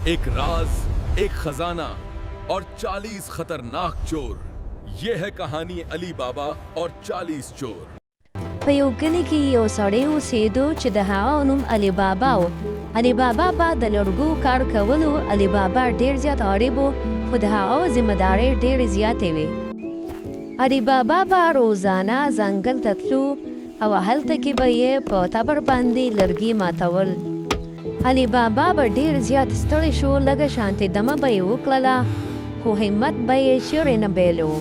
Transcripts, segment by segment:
एक राज, एक खजाना और 40 खतरनाक चोर। ये है कहानी अली बाबा और 40 चोर। په یو کلي کې یو سړی اوسېدو چې د هغه نوم علي بابا و. علي بابا به د لرګو کار کولو. علي بابا ډېر زیات غریب و، خو د هغه ذمهدارۍ ډېرې زیاتې وې. علي بابا به روزانه ځنګل ته تلو او هلته کې به یې په تبر باندې لرګي ماتول. علي بابا به ډېر زیات ستړی شو، لږه شانتې دمه به یې وکړله، خو همت به یې چیرې نه بیلو.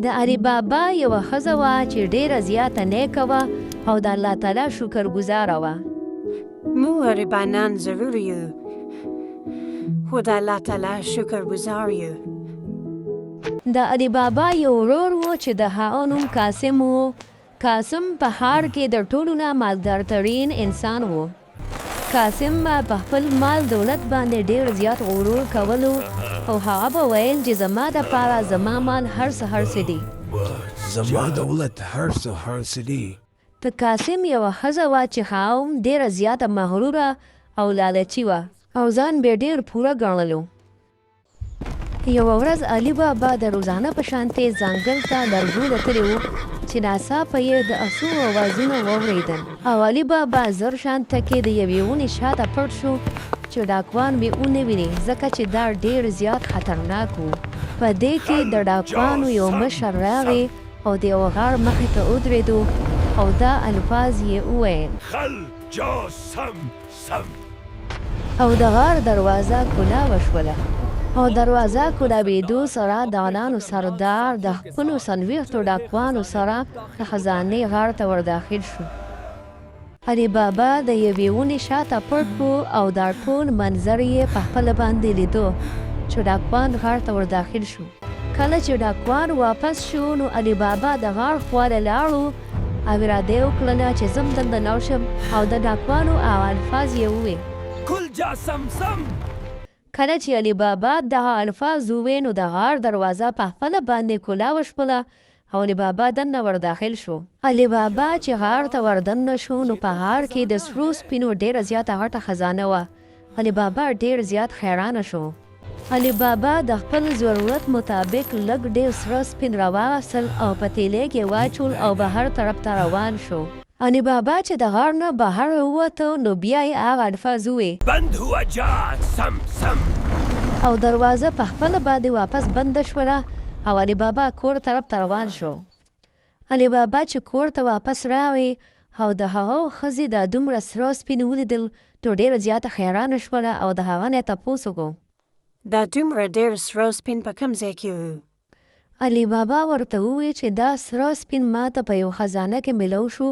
د علي بابا یوه ښځه وه چې ډېره زیاته نیکه وه او د الله تعالی شکرګزاره وه. موږ غریبانان ضرور یو، خو د الله تعالی شکرګزار یو. د علي بابا یو ورور و چې د هغه نوم قاسم و. قاسم په ښار کې د ټولو نه مالدارترین انسان و. قاسم په خپل مال دولت باندې ډېر زیات غرور کولو او هغه به ویل چې زما دپاره زما مال هر څه دي. زما دولت هر څه دي. د قاسم یوه ښځه وه چې هغه هم ډېره زیاته مغروره او لالچي وه او ځان به یې ډېر پوره ګڼلو. یوه ورځ علي بابا د روزانه په شانتې ځنګل ته لرګو ته تللی و چې ناڅاپه یې د اسو اوازونه واورېدل او علي بابا زر شانته کې د یوې ونې شاته پټ شو چې ډاکوان به ونه ویني، ځکه چې دا ډېر زیات خطرناک و. په دې کې د ډاکوانو یو مشر راغی او د یوه غار مخې ته ودرېدو او دا الفاظ یې وویل: خل جا سم سم. او د غار دروازه کولاوه شوله او دروازه کولاوېدو سره د غلانو سردار د خپلو 40 ډاکوانو سره د خزانې غار ته ورداخل شو. علي بابا د یوې ونې شاته پټ و او دا ټول منظر یې په خپله باندې لیدو چې ډاکوان غار ته ورداخل شو. کله چې ډاکوان واپس شو نو علي بابا د غار خواله لاړو او اراده یې وکړله چې زه هم دلته لاړ شم او د ډاکوانو الفاظ یې وویل: کل جا سم سم. کله چې علي بابا دغه الفاظ وویل نو د غار دروازه په خپله باندې کولاوه شوله او علي بابا دننه ورداخل شو. علي بابا چې غار ته وردننه شو نو په غار کې د سرو سپینو ډېره زیاته غټه خزانه وه. علي بابا ډېر زیات حیرانه شو. علي بابا د خپل ضرورت مطابق لږ ډېر سره سپین راواخیستل او په تیلې کې واچول او بهر طرف ته روان شو. علي بابا چې د غار نه بهر ووته نو بیا یې هغه الفاظ وویل: بند هوا جا سم سم. او دروازه په خپله باندې واپس بنده شوله او علي بابا کور طرف ته روان شو. علي بابا چې کور ته واپس راغی او د هغه ښځې دا دومره سره سپین ولیدل نو ډېره زیاته حیرانه شوله او د هغه نه یې تپوس وکړو: دا دومره ډېر سره سپین په کوم ځای کې و؟ علي بابا ورته وویل چې دا سره سپین ماته په یو خزانه کې میلو شو،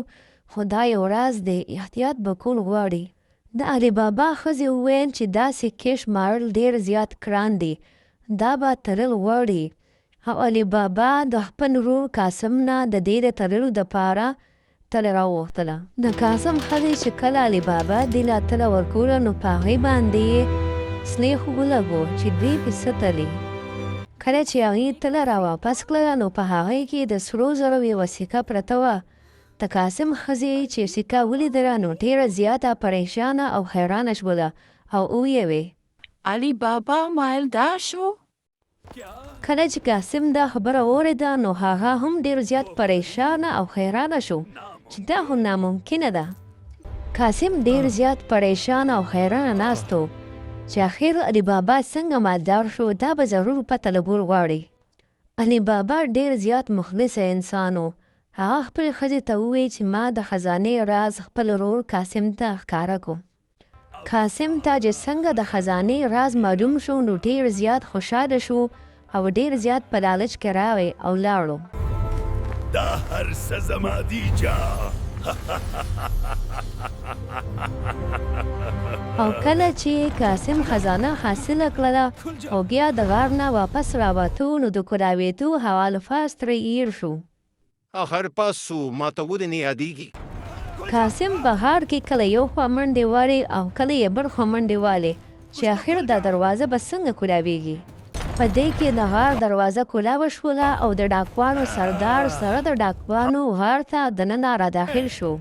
خو دا یو راز دی، احتیاط به کول غواړي. د علي بابا ښځې وویل چې دا سکې شمارل ډېر زیات ګران دي، دا به تړل غواړي. او علي بابا د خپل ورور قاسم نه د دې د تړلو دپاره تله راوغوښتله. د قاسم ښځې چې کله علي بابا دې له تله ورکوله نو په هغې باندې یې سلیخ ولګو چې دوی پې څه تلي. کله چې هغې تله راواپس کړله نو په هغې کې د سرو زرو یوه سکه پرته وه. د قاسم ښځې چې سکه ولیدله نو ډېره زیاته پریشانه او حیرانه شوله او ویې وې: علي بابا مایل دا شو؟ کله چې قاسم دا خبره واورېده نو هغه هم ډېر زیات پریشانه او حیرانه شو چې دا خو ناممکنه ده. قاسم ډېر زیات پریشانه او حیرانه ناست و چې اخر علي بابا څنګه مالدار شو، دا به ضرور پته لګول غواړي. علي بابا ډېر زیات مخلصه انسان و. هغه خپلې ښځې ته وویل چې ما د خزانې راز خپل ورور قاسم ته ښکاره کړو. قاسم ته چې څنګه د خزانې راز معلوم شو نو ډېر زیات خوشحاله شو او ډېر زیات په لالچ کې راغی او لاړو. دا هر څه زما دی جا. او کله چې قاسم خزانه حاصله کړله او بیا د غار نه واپس راووتو نو د کولاوېدو هغه الفاظ ترې هېر شو. آخر پاسو ما ته ودې نه یادېږي. قاسم په غار کې کله یو خوا منډې والې او کله یې بل خوا منډې والې چې اخر دا دروازه به څنګه کولاوېږي. په دې کې د غار دروازه کولاوه شوله او د ډاکوانو سردار سره د ډاکوانو غار ته دننه را داخل شو.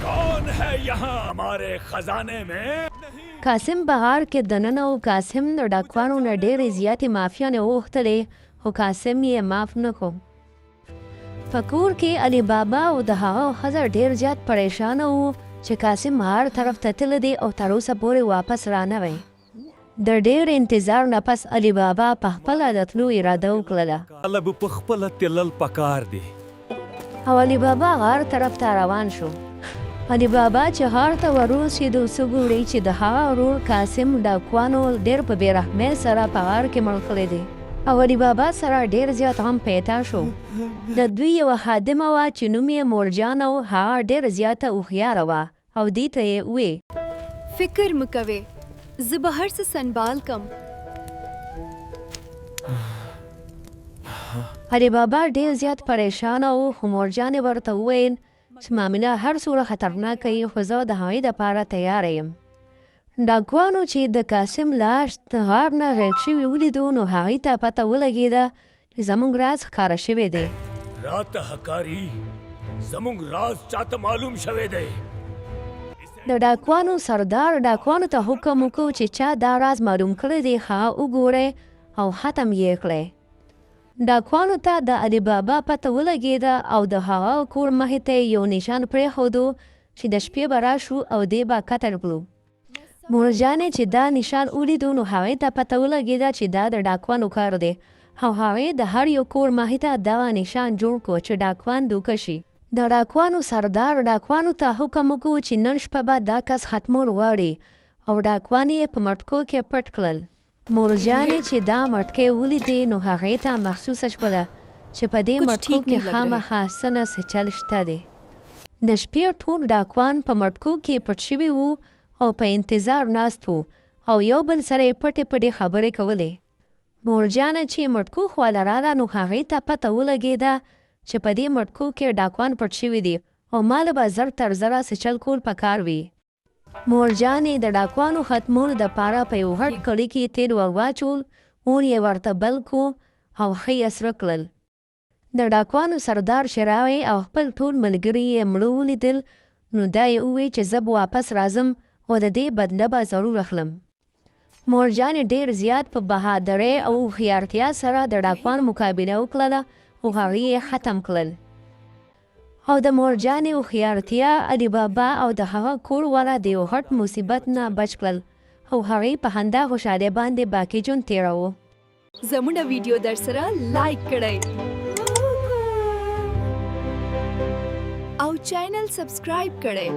کون ہے یہاں ہمارے خزانے میں؟ نہیں قاسم بهار کې دننه او قاسم د ډاکوانو نه ډېرې زیاتې مافیانې وغوښتلې خو قاسم یې معاف نه کړو. په کور کې علي بابا او د هغه ښځه ډېر زیات پریشانه وو چې قاسم هر طرف ته تللی دی او تر اوسه پورې واپس رانغی. د ډېر انتظار نه پس علي بابا په خپله د تلو اراده وکړله الله به په خپله تلل پکار دی. او علي بابا غار طرف ته روان شو. علي بابا چې غار ته ورسېدو څه ګوري چې د هغه ورور قاسم ډاکوانو ډېر په بې رحمۍ سره په غار کې مړ کړی دی او علي بابا سره ډېر زیات غم پیدا شو. د دوی یوه خادمه وه چې نوم یې مورجان و. هغه ډېر زیاته هوښیاره وه او دې ته یې ووې فکر مه کوې زه به هر څه سنبال کم. علي بابا ډېر زیات پریشانه و خو مورجانې ورته وویل چې معامله هر څومره خطرناکه وي خو زه د هغې دپاره تیاره یم. ډاکوانو چې د قاسم لاش د غار نه غیب شوي ولیدو نو هغې ته پته ولګېده چې زموږ راز ښکاره شوی دی. راته حکاري زموږ راز چاته معلوم شوی دی. د ډاکوانو سردار ډاکوانو ته حکم وکړو چې چا دا راز معلوم کړی دی هغه وګورئ او ختم یې کړئ. ډاکوانو ته د علي بابا پته ولګېده او د هغه کور مخې ته یو نشان پرېښودو چې د شپې به راشو او دې به قتل کړو. مورجانې چې دا نشان ولیدو نو هغې ته پته ولګېده چې دا د ډاکوانو کار دی او هغې د هر یو کور مخې ته دغه نشان جوړ کړو چې ډاکوان دوکه شي. د ډاکوانو سردار ډاکوانو ته حکم وکړو چې نن شپه به دا کس ختمول غواړي او ډاکوان یې په مټکو کې پټ کړل. مورجانې چې دا مټکې ولیدې نو هغې ته محسوسه شوله چې په دې مټکو کې خامخا څه نه څه چل شته دی. د شپې ټول ډاکوان په مټکو کې پټ شوي وو او په انتظار ناست وو او یو بل سره یې پټې پټې خبرې کولې. مورجانه چې مټکو خواله راغله نو هغې ته پته ولګېده چې په دې مټکو کې ډاکوان پټ شوي دي او ماله به زر تر زره څه چل کول پکار وي. مورجانې د ډاکوانو ختمولو دپاره په یو غټ کړۍ کې تیل ور واچول، اور یې ورته بل کړو او ښه یې سره کړل. د ډاکوانو سردار چې راغی او خپل ټول ملګري یې مړه ولیدل نو دا یې وویل چې زه به واپس راځم او د دې بدله به ضرور اخلم. مورجانې ډېر زیات په بهادرۍ او هوښیارتیا سره د ډاکوان مقابله وکړله او هغې یې ختم کړل. او د مورجانې هوښیارتیا علي بابا او د هغه کور والا د یو غټ مصیبت نه بچ کړل او هغې په همدا خوشحالۍ باندې باقي ژوند تېراوه. زموږ ویډیو در سره لایک کړئ او چینل سبسکرایب کړئ.